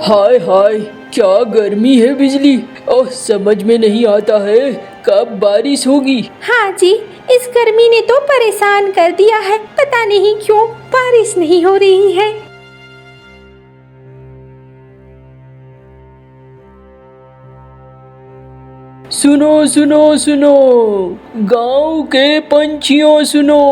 हाय हाय, क्या गर्मी है बिजली। ओह, समझ में नहीं आता है कब बारिश होगी। हाँ जी, इस गर्मी ने तो परेशान कर दिया है। पता नहीं क्यों बारिश नहीं हो रही है। सुनो सुनो सुनो, गांव के पंछियों सुनो,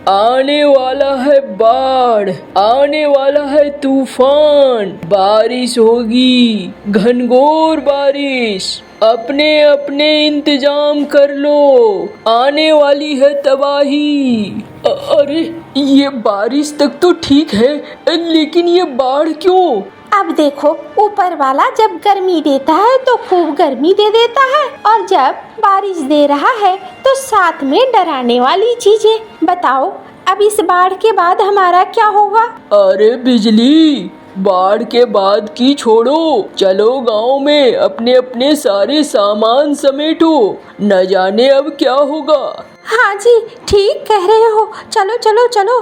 आने वाला है बाढ़, आने वाला है तूफान, बारिश होगी, घनघोर बारिश। अपने अपने इंतजाम कर लो, आने वाली है तबाही। अरे, ये बारिश तक तो ठीक है, लेकिन ये बाढ़ क्यों? अब देखो, ऊपर वाला जब गर्मी देता है तो खूब गर्मी दे देता है, और जब बारिश दे रहा है तो साथ में डराने वाली चीजें। बताओ, अब इस बाढ़ के बाद हमारा क्या होगा? अरे बिजली, बाढ़ के बाद की छोड़ो, चलो गांव में अपने अपने सारे सामान समेटो, न जाने अब क्या होगा। हाँ जी, ठीक कह रहे हो, चलो चलो चलो।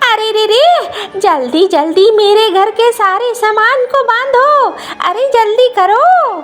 अरे रे रे, जल्दी जल्दी मेरे घर के सारे सामान को बांधो। अरे जल्दी करो।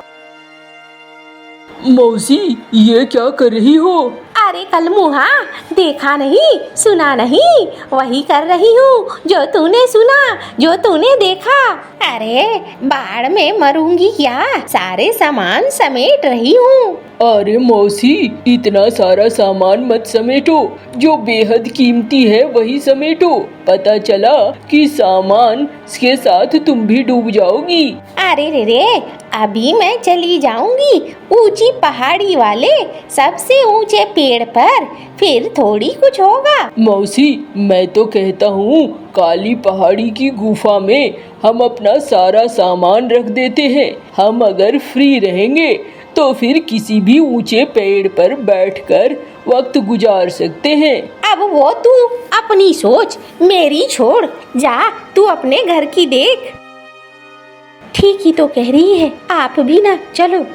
मौसी, ये क्या कर रही हो? अरे कलमुहा, देखा नहीं, सुना नहीं, वही कर रही हूँ जो तूने सुना, जो तूने देखा। अरे बाढ़ में मरूंगी क्या, सारे सामान समेट रही हूँ। अरे मौसी, इतना सारा सामान मत समेटो, जो बेहद कीमती है वही समेटो। पता चला कि सामान के साथ तुम भी डूब जाओगी। अरे रे रे, अभी मैं चली जाऊंगी ऊंची पहाड़ी वाले सबसे ऊंचे पेड़ पर, फिर थोड़ी कुछ होगा। मौसी, मैं तो कहता हूँ काली पहाड़ी की गुफा में हम अपना सारा सामान रख देते हैं। हम अगर फ्री रहेंगे तो फिर किसी भी ऊंचे पेड़ पर बैठकर वक्त गुजार सकते हैं। अब वो तू अपनी सोच, मेरी छोड़, जा तू अपने घर की देख। ठीक ही तो कह रही है, आप भी ना चलो।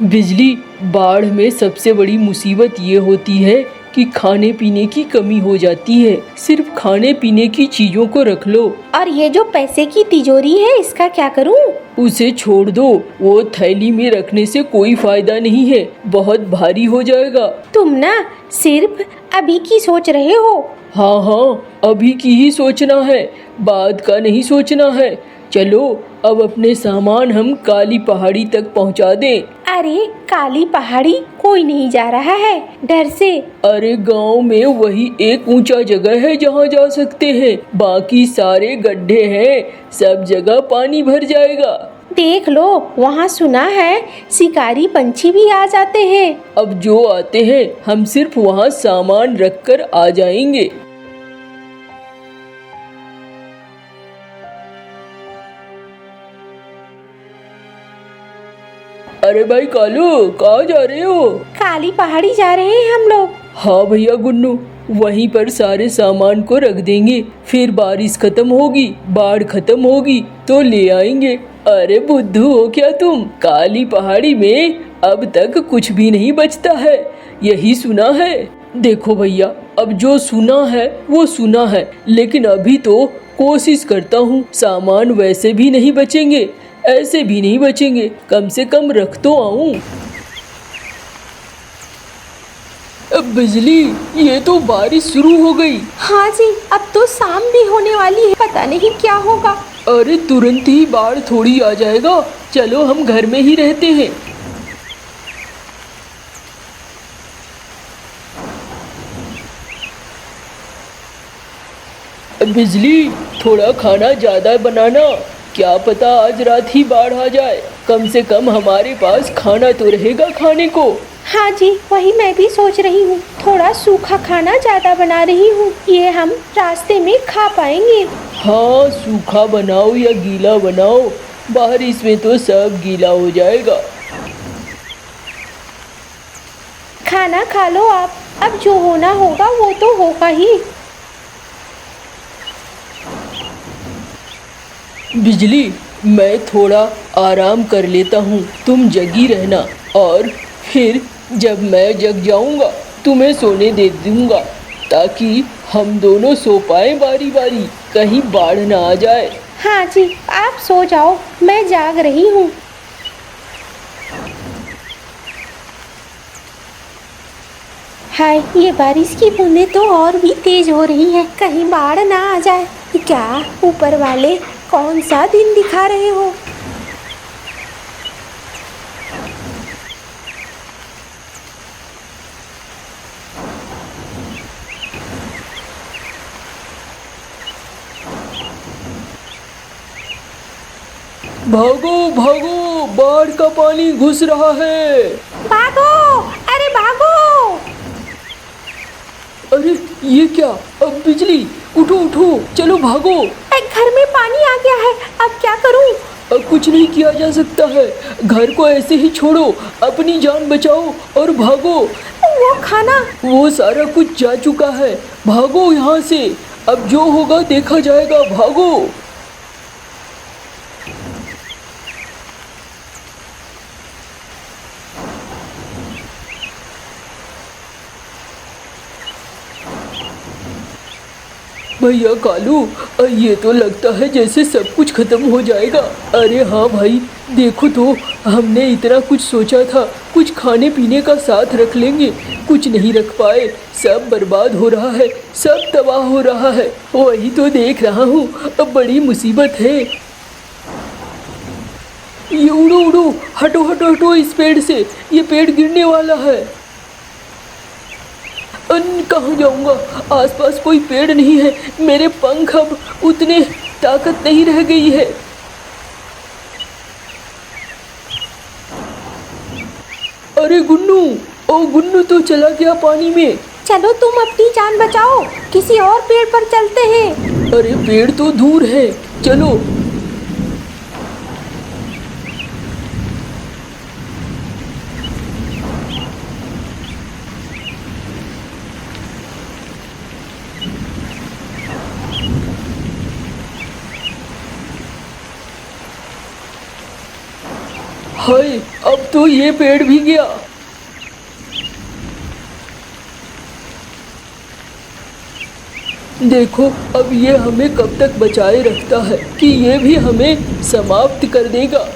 बिजली, बाढ़ में सबसे बड़ी मुसीबत ये होती है कि खाने पीने की कमी हो जाती है। सिर्फ खाने पीने की चीजों को रख लो। और ये जो पैसे की तिजोरी है, इसका क्या करूं? उसे छोड़ दो, वो थैली में रखने से कोई फायदा नहीं है, बहुत भारी हो जाएगा। तुम ना सिर्फ अभी की सोच रहे हो। हाँ हाँ, अभी की ही सोचना है, बाद का नहीं सोचना है। चलो, अब अपने सामान हम काली पहाड़ी तक पहुंचा दें। अरे काली पहाड़ी कोई नहीं जा रहा है, डर से। अरे गांव में वही एक ऊंचा जगह है जहां जा सकते हैं, बाकी सारे गड्ढे हैं, सब जगह पानी भर जाएगा। देख लो, वहाँ सुना है शिकारी पंछी भी आ जाते हैं। अब जो आते हैं हम सिर्फ वहाँ सामान रखकर आ जाएंगे। अरे भाई कालू, कहाँ जा रहे हो? काली पहाड़ी जा रहे हैं हम लोग। हाँ भैया गुन्नू, वहीं पर सारे सामान को रख देंगे, फिर बारिश खत्म होगी, बाढ़ खत्म होगी तो ले आएंगे। अरे बुद्धू हो क्या तुम? काली पहाड़ी में अब तक कुछ भी नहीं बचता है, यही सुना है। देखो भैया, अब जो सुना है वो सुना है, लेकिन अभी तो कोशिश करता हूँ। सामान वैसे भी नहीं बचेंगे, ऐसे भी नहीं बचेंगे, कम से कम रख तो आऊं। बिजली, ये तो बारिश शुरू हो गई। हाँ जी, अब तो शाम भी होने वाली है, पता नहीं क्या होगा। अरे तुरंत ही बाढ़ थोड़ी आ जाएगा, चलो हम घर में ही रहते हैं। बिजली, थोड़ा खाना ज्यादा बनाना, क्या पता आज रात ही बाढ़ आ जाए। कम से कम हमारे पास खाना तो रहेगा खाने को। हाँ जी, वही मैं भी सोच रही हूँ, थोड़ा सूखा खाना ज्यादा बना रही हूँ, ये हम रास्ते में खा पाएंगे। हाँ, सूखा बनाओ या गीला बनाओ, बारिश में तो सब गीला हो जाएगा। खाना खा लो आप, अब जो होना होगा वो तो होगा ही। बिजली, मैं थोड़ा आराम कर लेता हूँ, तुम जगी रहना और फिर जब मैं जग जाऊँगा तुम्हें सोने दे दूँगा ताकि हम दोनों सो पाए बारी बारी, कहीं बाढ़ ना आ जाए। हाँ जी, आप सो जाओ, मैं जाग रही हूँ। हाय, ये बारिश की बूंदें तो और भी तेज हो रही हैं, कहीं बाढ़ ना आ जाए। क्या ऊपर वाले कौन सा दिन दिखा रहे हो? भागो भागो, बाढ़ का पानी घुस रहा है। भागो, अरे भागो। अरे ये क्या, अब बिजली, उठो उठो, चलो भागो। घर में पानी आ गया है, अब क्या करूं? अब कुछ नहीं किया जा सकता है, घर को ऐसे ही छोड़ो, अपनी जान बचाओ और भागो। वो खाना, वो सारा कुछ जा चुका है, भागो यहाँ से, अब जो होगा देखा जाएगा, भागो। भैया कालू, ये तो लगता है जैसे सब कुछ खत्म हो जाएगा। अरे हाँ भाई, देखो तो, हमने इतना कुछ सोचा था, कुछ खाने पीने का साथ रख लेंगे, कुछ नहीं रख पाए, सब बर्बाद हो रहा है, सब तबाह हो रहा है। वही तो देख रहा हूँ, अब बड़ी मुसीबत है। ये उड़ो उड़ो, हटो हटो हटो इस पेड़ से, ये पेड़ गिरने वाला है। कहाँ जाऊंगा, आसपास कोई पेड़ नहीं है, मेरे पंख अब उतने ताकत नहीं रह गई है। अरे गुन्नू, ओ गुन्नू तो चला गया पानी में। चलो तुम अपनी जान बचाओ, किसी और पेड़ पर चलते हैं। अरे पेड़ तो दूर है, चलो। हाय, अब तो ये पेड़ भी गया। देखो अब ये हमें कब तक बचाए रखता है कि ये भी हमें समाप्त कर देगा।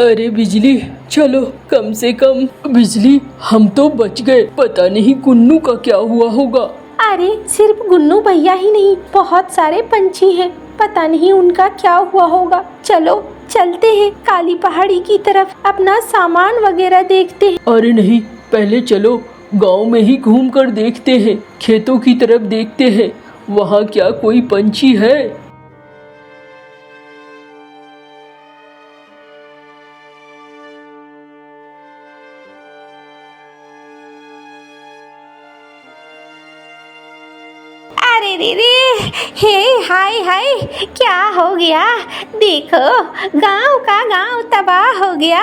अरे बिजली, चलो कम से कम बिजली, हम तो बच गए। पता नहीं गुन्नू का क्या हुआ होगा। अरे सिर्फ गुन्नू भैया ही नहीं, बहुत सारे पंछी हैं, पता नहीं उनका क्या हुआ होगा। चलो चलते हैं काली पहाड़ी की तरफ, अपना सामान वगैरह देखते हैं। अरे नहीं, पहले चलो गांव में ही घूम कर देखते हैं, खेतों की तरफ देखते हैं, वहाँ क्या कोई पंछी है। अरे रे रे, हे हाय हाय, क्या हो गया? देखो, गांव का गांव तबाह हो गया।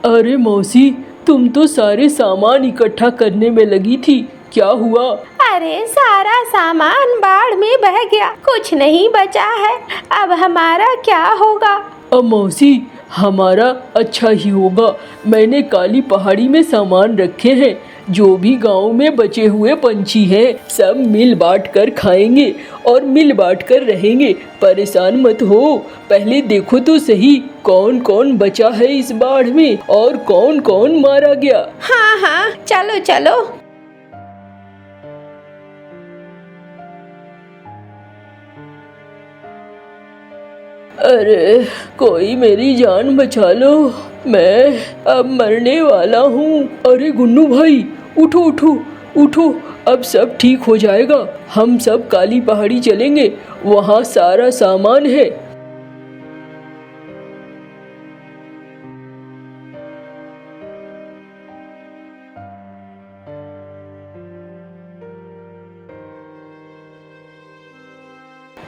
अरे मौसी, तुम तो सारे सामान इकट्ठा करने में लगी थी, क्या हुआ? अरे सारा सामान बाढ़ में बह गया, कुछ नहीं बचा है, अब हमारा क्या होगा? अब मौसी, हमारा अच्छा ही होगा, मैंने काली पहाड़ी में सामान रखे हैं, जो भी गांव में बचे हुए पंछी हैं सब मिल बांट कर खाएंगे और मिल बांट कर रहेंगे, परेशान मत हो। पहले देखो तो सही कौन कौन बचा है इस बाढ़ में और कौन कौन मारा गया। हाँ हाँ, चलो चलो। अरे कोई मेरी जान बचा लो, मैं अब मरने वाला हूँ। अरे गुन्नू भाई, उठो उठो उठो, अब सब ठीक हो जाएगा, हम सब काली पहाड़ी चलेंगे, वहाँ सारा सामान है।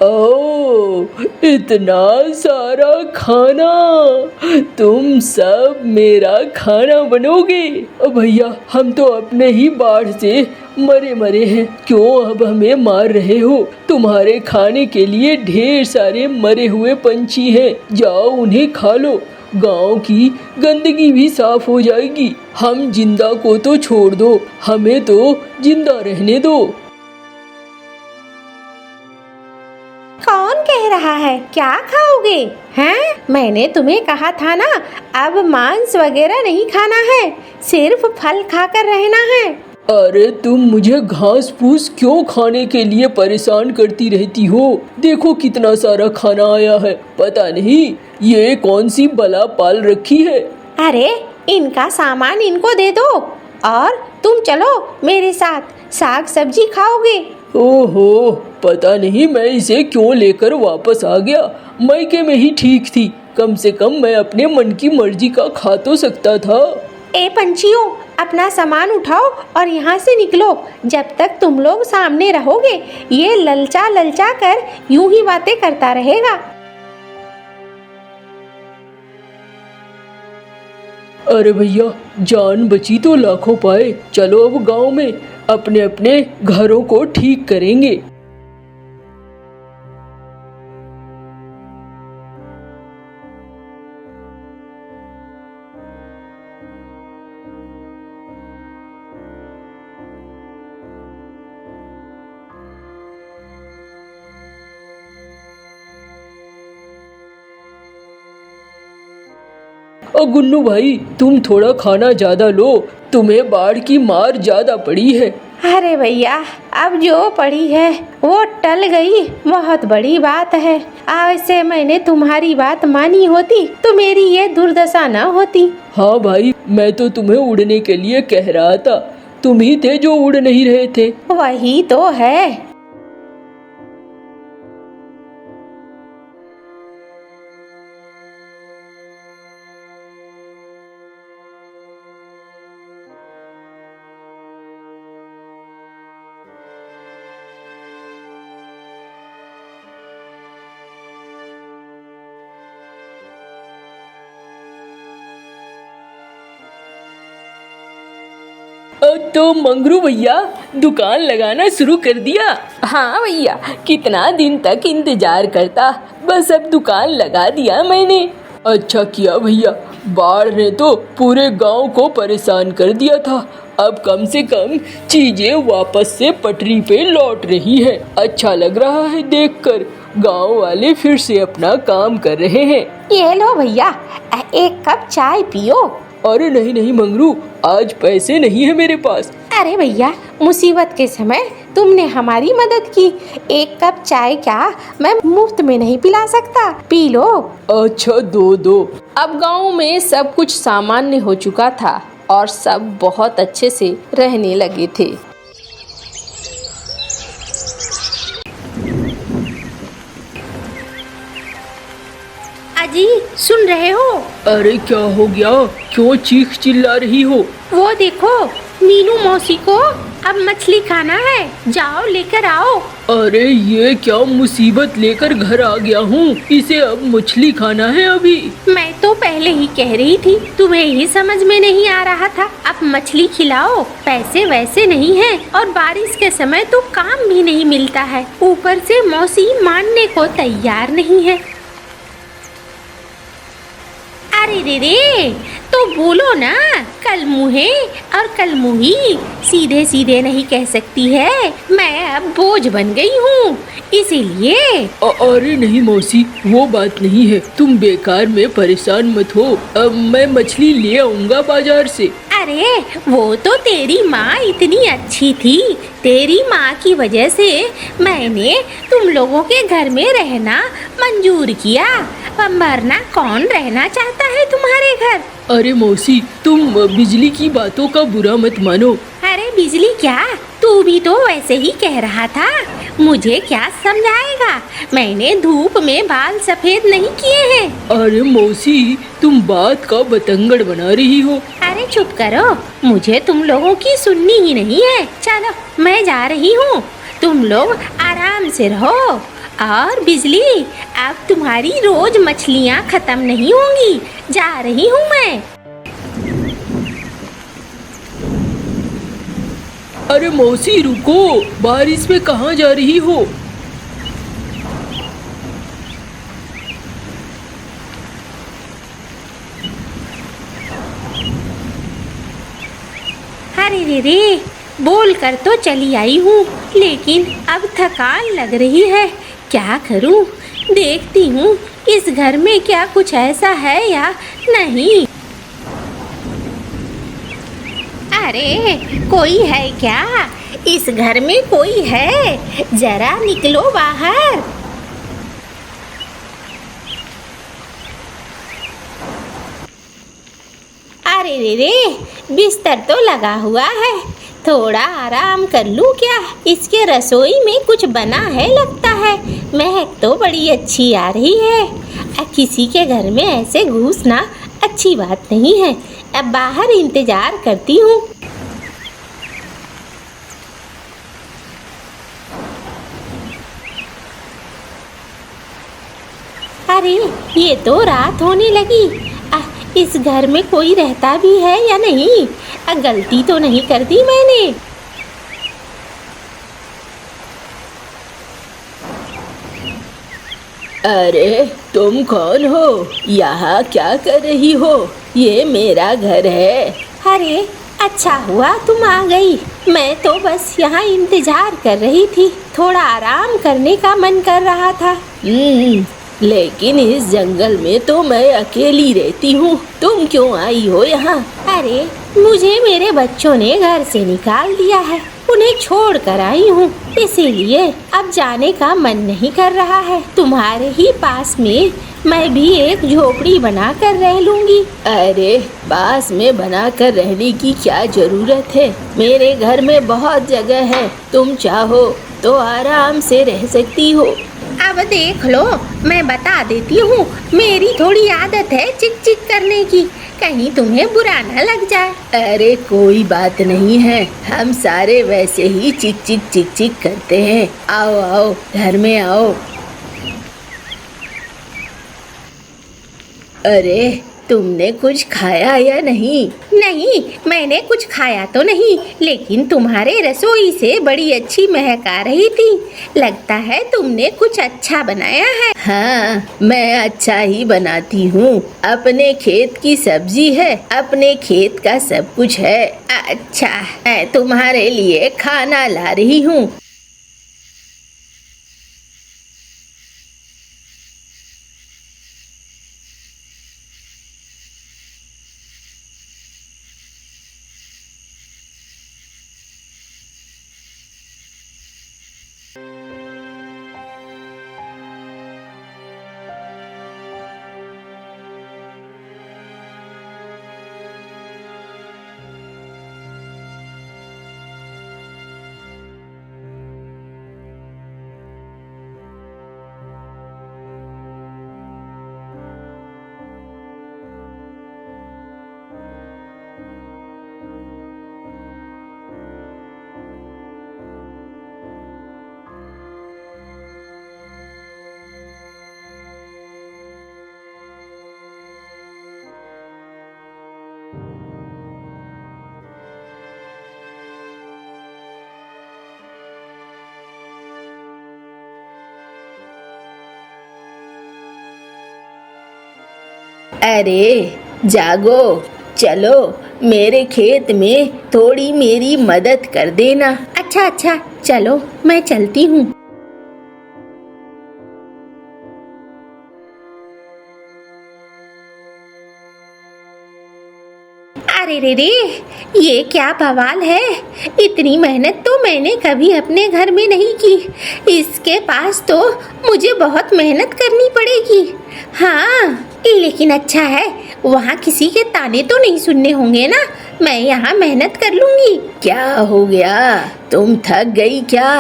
ओ, इतना सारा खाना, तुम सब मेरा खाना बनोगे? भैया हम तो अपने ही बाढ़ से मरे मरे हैं, क्यों अब हमें मार रहे हो? तुम्हारे खाने के लिए ढेर सारे मरे हुए पंछी हैं, जाओ उन्हें खा लो, गांव की गंदगी भी साफ हो जाएगी। हम जिंदा को तो छोड़ दो, हमें तो जिंदा रहने दो। कौन कह रहा है? क्या खाओगे? हैं? मैंने तुम्हें कहा था ना, अब मांस वगैरह नहीं खाना है, सिर्फ फल खाकर रहना है। अरे तुम मुझे घास फूस क्यों खाने के लिए परेशान करती रहती हो? देखो कितना सारा खाना आया है, पता नहीं ये कौन सी बला पाल रखी है। अरे इनका सामान इनको दे दो और तुम चलो मेरे साथ, साग सब्जी खाओगे। ओहो, पता नहीं मैं इसे क्यों लेकर वापस आ गया, मायके में ही ठीक थी, कम से कम मैं अपने मन की मर्जी का खा तो सकता था। ए पंछियों, अपना सामान उठाओ और यहाँ से निकलो। जब तक तुम लोग सामने रहोगे ये ललचा ललचा कर यूं ही बातें करता रहेगा। अरे भैया, जान बची तो लाखों पाए, चलो अब गांव में अपने अपने घरों को ठीक करेंगे। और गुन्नू भाई, तुम थोड़ा खाना ज्यादा लो, तुम्हें बाढ़ की मार ज्यादा पड़ी है। अरे भैया, अब जो पड़ी है वो टल गई, बहुत बड़ी बात है। ऐसे मैंने तुम्हारी बात मानी होती तो मेरी ये दुर्दशा न होती। हाँ भाई, मैं तो तुम्हें उड़ने के लिए कह रहा था, तुम ही थे जो उड़ नहीं रहे थे। वही तो है। तो मंगरू भैया, दुकान लगाना शुरू कर दिया? हाँ भैया, कितना दिन तक इंतजार करता, बस अब दुकान लगा दिया मैंने। अच्छा किया भैया, बाढ़ ने तो पूरे गांव को परेशान कर दिया था, अब कम से कम चीजें वापस से पटरी पे लौट रही है। अच्छा लग रहा है देखकर, गांव वाले फिर से अपना काम कर रहे हैं। ये लो भैया, एक कप चाय पियो। अरे नहीं नहीं मंगरू, आज पैसे नहीं है मेरे पास। अरे भैया, मुसीबत के समय तुमने हमारी मदद की, एक कप चाय क्या मैं मुफ्त में नहीं पिला सकता, पी लो। अच्छा दो। अब गांव में सब कुछ सामान्य हो चुका था और सब बहुत अच्छे से रहने लगे थे। अजी, सुन रहे हो? अरे क्या हो गया, क्यों चीख चिल्ला रही हो? वो देखो, मीनू मौसी को अब मछली खाना है, जाओ लेकर आओ। अरे ये क्या मुसीबत लेकर घर आ गया हूँ, इसे अब मछली खाना है अभी? मैं तो पहले ही कह रही थी, तुम्हें ही समझ में नहीं आ रहा था। अब मछली खिलाओ, पैसे वैसे नहीं हैं और बारिश के समय तो काम भी नहीं मिलता है, ऊपर से मौसी मानने को तैयार नहीं है। अरे रे, तो बोलो ना, कल मुहे और कल मुही सीधे सीधे नहीं कह सकती है। मैं अब बोझ बन गई हूँ, इसीलिए। अरे नहीं मौसी, वो बात नहीं है, तुम बेकार में परेशान मत हो, अब मैं मछली ले आऊंगा बाजार से। अरे वो तो तेरी माँ इतनी अच्छी थी, तेरी माँ की वजह से मैंने तुम लोगों के घर में रहना मंजूर किया, वरना कौन रहना चाहता है तुम्हारे घर? अरे मौसी, तुम बिजली की बातों का बुरा मत मानो। अरे बिजली क्या, तू भी तो वैसे ही कह रहा था, मुझे क्या समझाएगा, मैंने धूप में बाल सफेद नहीं किए हैं। अरे मौसी, तुम बात का बतंगड़ बना रही हो। अरे चुप करो, मुझे तुम लोगों की सुननी ही नहीं है। चलो मैं जा रही हूँ, तुम लोग आराम से रहो और बिजली, अब तुम्हारी रोज मछलियाँ खत्म नहीं होंगी। जा रही हूँ मैं। अरे मौसी रुको, बारिश में कहाँ जा रही हो? अरे रे, बोल कर तो चली आई हूँ, लेकिन अब थकान लग रही है। क्या करूँ? देखती हूँ इस घर में क्या कुछ ऐसा है या नहीं। अरे कोई है क्या? इस घर में कोई है? जरा निकलो बाहर। अरे रे, बिस्तर तो लगा हुआ है, थोड़ा आराम कर लूं क्या? इसके रसोई में कुछ बना है लगता है, महक तो बड़ी अच्छी आ रही है। किसी के घर में ऐसे घुसना अच्छी बात नहीं है। अब बाहर इंतजार करती हूँ। अरे ये तो रात होने लगी। इस घर में कोई रहता भी है या नहीं? गलती तो नहीं कर दी मैंने? अरे तुम कौन हो? यहाँ क्या कर रही हो? ये मेरा घर है। अरे अच्छा हुआ तुम आ गई। मैं तो बस यहाँ इंतजार कर रही थी, थोड़ा आराम करने का मन कर रहा था। लेकिन इस जंगल में तो मैं अकेली रहती हूँ, तुम क्यों आई हो यहाँ? अरे मुझे मेरे बच्चों ने घर से निकाल दिया है, उन्हें छोड़ कर आई हूँ, इसीलिए अब जाने का मन नहीं कर रहा है। तुम्हारे ही पास में मैं भी एक झोपड़ी बना कर रह लूंगी। अरे पास में बना कर रहने की क्या जरूरत है? मेरे घर में बहुत जगह है, तुम चाहो तो आराम से रह सकती हो। अब देख लो, मैं बता देती हूँ, मेरी थोड़ी आदत है चिक चिक करने की, कहीं तुम्हें बुरा न लग जाए। अरे कोई बात नहीं है, हम सारे वैसे ही चिक चिक चिक चिक करते हैं। आओ आओ, घर में आओ। अरे तुमने कुछ खाया या नहीं? नहीं, मैंने कुछ खाया तो नहीं, लेकिन तुम्हारे रसोई से बड़ी अच्छी महक आ रही थी। लगता है तुमने कुछ अच्छा बनाया है। हाँ, मैं अच्छा ही बनाती हूँ। अपने खेत की सब्जी है, अपने खेत का सब कुछ है। अच्छा, मैं तुम्हारे लिए खाना ला रही हूँ। अरे जागो, चलो मेरे खेत में थोड़ी मेरी मदद कर देना। अच्छा अच्छा, चलो मैं चलती हूँ। अरे रे, ये क्या बवाल है? इतनी मेहनत तो मैंने कभी अपने घर में नहीं की, इसके पास तो मुझे बहुत मेहनत करनी पड़ेगी। हाँ, लेकिन अच्छा है, वहाँ किसी के ताने तो नहीं सुनने होंगे ना, मैं यहाँ मेहनत कर लूँगी। क्या हो गया, तुम थक गई क्या?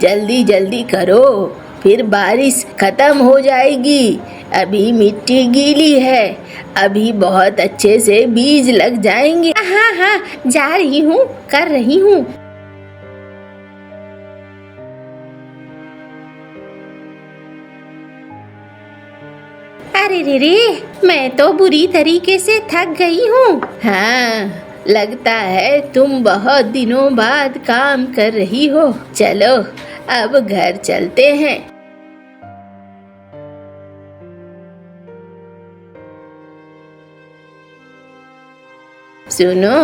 जल्दी जल्दी करो, फिर बारिश खत्म हो जाएगी। अभी मिट्टी गीली है, अभी बहुत अच्छे से बीज लग जाएंगे। हाँ हाँ, जा रही हूँ, कर रही हूँ। अरे रे रे, मैं तो बुरी तरीके से थक गई हूँ। हाँ, लगता है तुम बहुत दिनों बाद काम कर रही हो। चलो अब घर चलते हैं। सुनो,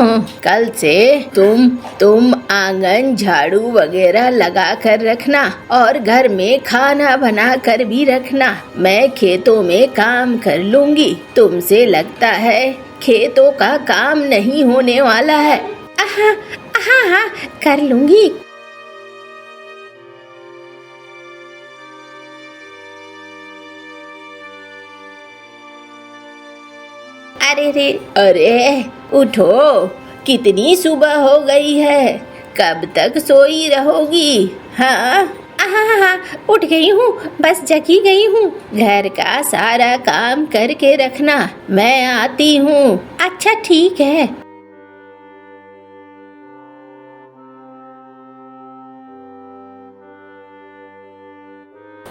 कल से तुम आंगन झाड़ू वगैरह लगा कर रखना और घर में खाना बना कर भी रखना। मैं खेतों में काम कर लूंगी। तुमसे लगता है खेतों का काम नहीं होने वाला है। हाँ हाँ हाँ, कर लूंगी। अरे रे, अरे उठो, कितनी सुबह हो गई है, कब तक सोई रहोगी? हाँ हाँ हाँ, उठ गई हूँ, बस जगी गई हूँ। घर का सारा काम करके रखना, मैं आती हूँ। अच्छा ठीक है।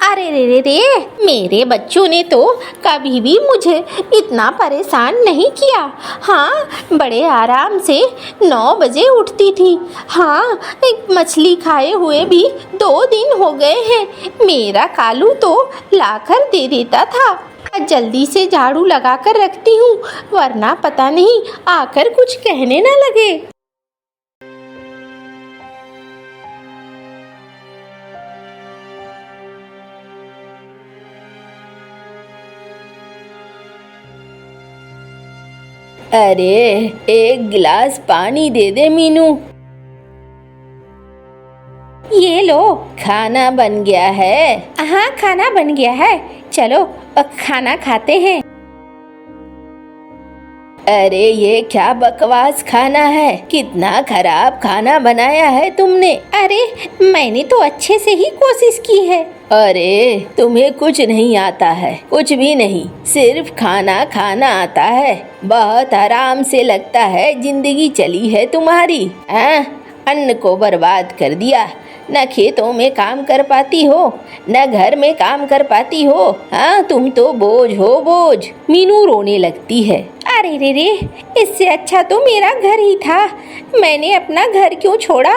अरे रे रे रे, मेरे बच्चों ने तो कभी भी मुझे इतना परेशान नहीं किया। हाँ, बड़े आराम से 9 बजे उठती थी। हाँ, एक मछली खाए हुए भी 2 दिन हो गए हैं। मेरा कालू तो लाकर दे देता था। जल्दी से झाड़ू लगा कर रखती हूँ, वरना पता नहीं आकर कुछ कहने न लगे। अरे एक गिलास पानी दे दे मीनू। ये लो। खाना बन गया है। हाँ, खाना बन गया है, चलो खाना खाते हैं। अरे ये क्या बकवास खाना है, कितना खराब खाना बनाया है तुमने। अरे मैंने तो अच्छे से ही कोशिश की है। अरे तुम्हें कुछ नहीं आता है, कुछ भी नहीं, सिर्फ खाना खाना आता है। बहुत आराम से लगता है जिंदगी चली है तुम्हारी। अन्न को बर्बाद कर दिया। न खेतों में काम कर पाती हो, न घर में काम कर पाती हो। हाँ, तुम तो बोझ हो, बोझ। मीनू रोने लगती है। अरे रे रे, इससे अच्छा तो मेरा घर ही था। मैंने अपना घर क्यों छोड़ा?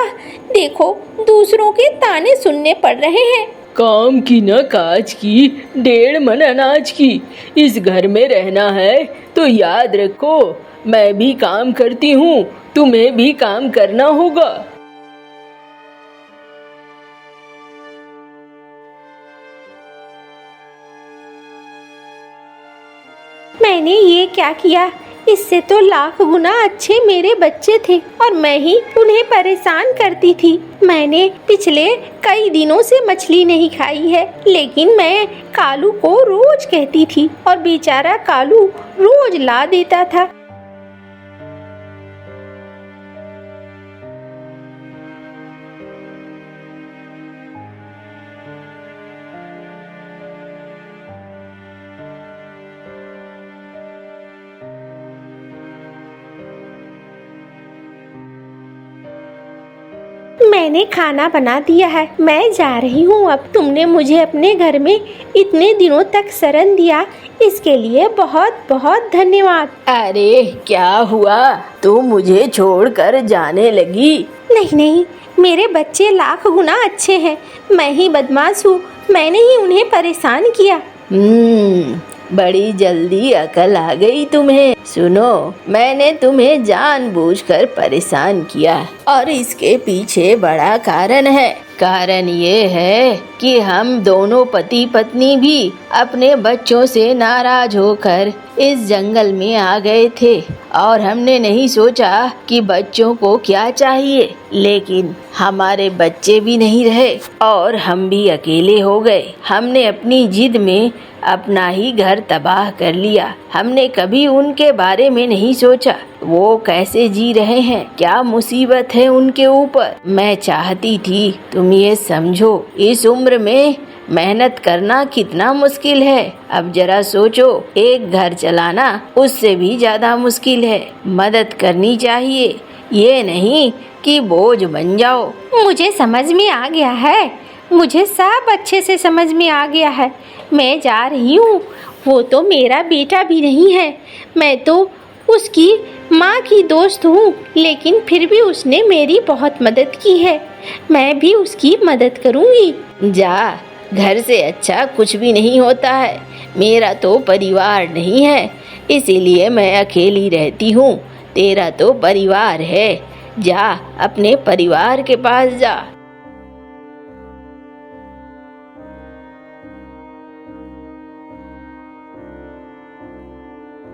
देखो, दूसरों के ताने सुनने पड़ रहे हैं। काम की न काज की, 1.5 मन अनाज की। इस घर में रहना है तो याद रखो, मैं भी काम करती हूँ, तुम्हें भी काम करना होगा। मैंने ये क्या किया? इससे तो लाख गुना अच्छे मेरे बच्चे थे और मैं ही उन्हें परेशान करती थी। मैंने पिछले कई दिनों से मछली नहीं खाई है, लेकिन मैं कालू को रोज कहती थी और बेचारा कालू रोज ला देता था। मैंने खाना बना दिया है, मैं जा रही हूँ अब। तुमने मुझे अपने घर में इतने दिनों तक शरण दिया, इसके लिए बहुत बहुत धन्यवाद। अरे क्या हुआ, तू मुझे छोड़कर जाने लगी? नहीं नहीं, मेरे बच्चे लाख गुना अच्छे हैं। मैं ही बदमाश हूँ, मैंने ही उन्हें परेशान किया। बड़ी जल्दी अकल आ गई तुम्हें। सुनो, मैंने तुम्हें जानबूझकर परेशान किया और इसके पीछे बड़ा कारण है। कारण ये है कि हम दोनों पति पत्नी भी अपने बच्चों से नाराज होकर इस जंगल में आ गए थे और हमने नहीं सोचा कि बच्चों को क्या चाहिए, लेकिन हमारे बच्चे भी नहीं रहे और हम भी अकेले हो गए। हमने अपनी जिद में अपना ही घर तबाह कर लिया। हमने कभी उनके बारे में नहीं सोचा, वो कैसे जी रहे हैं, क्या मुसीबत है उनके ऊपर। मैं चाहती थी तुम ये समझो, इस उम्र में मेहनत करना कितना मुश्किल है। अब जरा सोचो, एक घर चलाना उससे भी ज्यादा मुश्किल है। मदद करनी चाहिए, ये नहीं कि बोझ बन जाओ। मुझे समझ में आ गया है, मुझे सब अच्छे से समझ में आ गया है। मैं जा रही हूँ वो तो मेरा बेटा भी नहीं है, मैं तो उसकी माँ की दोस्त हूँ, लेकिन फिर भी उसने मेरी बहुत मदद की है। मैं भी उसकी मदद करूँगी। जा, घर से अच्छा कुछ भी नहीं होता है। मेरा तो परिवार नहीं है, इसीलिए मैं अकेली रहती हूँ। तेरा तो परिवार है, जा अपने परिवार के पास जा।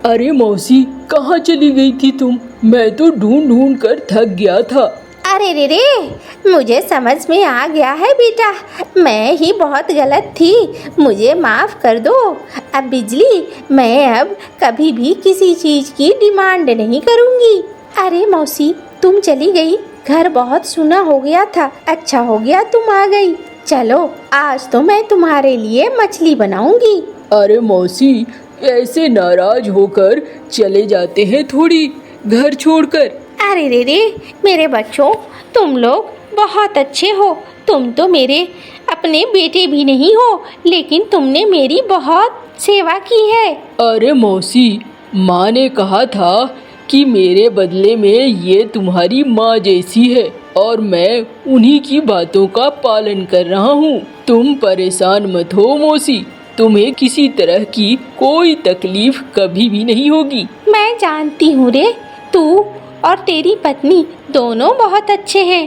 अरे मौसी, कहाँ चली गई थी तुम? मैं तो ढूंढ ढूंढ कर थक गया था। अरे रे रे, मुझे समझ में आ गया है बेटा, मैं ही बहुत गलत थी, मुझे माफ़ कर दो। अब बिजली, मैं अब कभी भी किसी चीज़ की डिमांड नहीं करूँगी। अरे मौसी, तुम चली गई, घर बहुत सूना हो गया था, अच्छा हो गया तुम आ गई। चलो, आज तो मैं तुम्हारे लिए मछली बनाऊंगी। अरे मौसी, ऐसे नाराज होकर चले जाते हैं थोड़ी, घर छोड़कर। अरे रे रे, मेरे बच्चों, तुम लोग बहुत अच्छे हो। तुम तो मेरे अपने बेटे भी नहीं हो, लेकिन तुमने मेरी बहुत सेवा की है। अरे मौसी, माँ ने कहा था कि मेरे बदले में ये तुम्हारी माँ जैसी है, और मैं उन्हीं की बातों का पालन कर रहा हूँ। तुम परेशान मत हो मौसी, तुम्हें किसी तरह की कोई तकलीफ कभी भी नहीं होगी। मैं जानती हूँ रे, तू और तेरी पत्नी दोनों बहुत अच्छे हैं।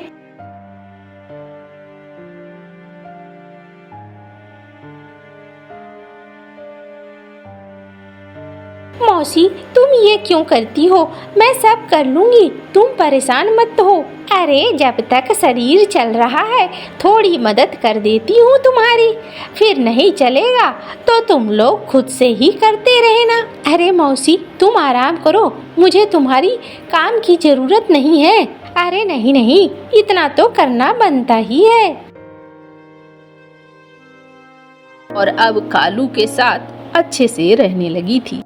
मौसी, तुम ये क्यों करती हो? मैं सब कर लूंगी, तुम परेशान मत हो। अरे जब तक शरीर चल रहा है, थोड़ी मदद कर देती हूँ तुम्हारी, फिर नहीं चलेगा तो तुम लोग खुद से ही करते रहना। अरे मौसी, तुम आराम करो, मुझे तुम्हारी काम की जरूरत नहीं है। अरे नहीं नहीं, इतना तो करना बनता ही है। और अब कालू के साथ अच्छे से रहने लगी थी।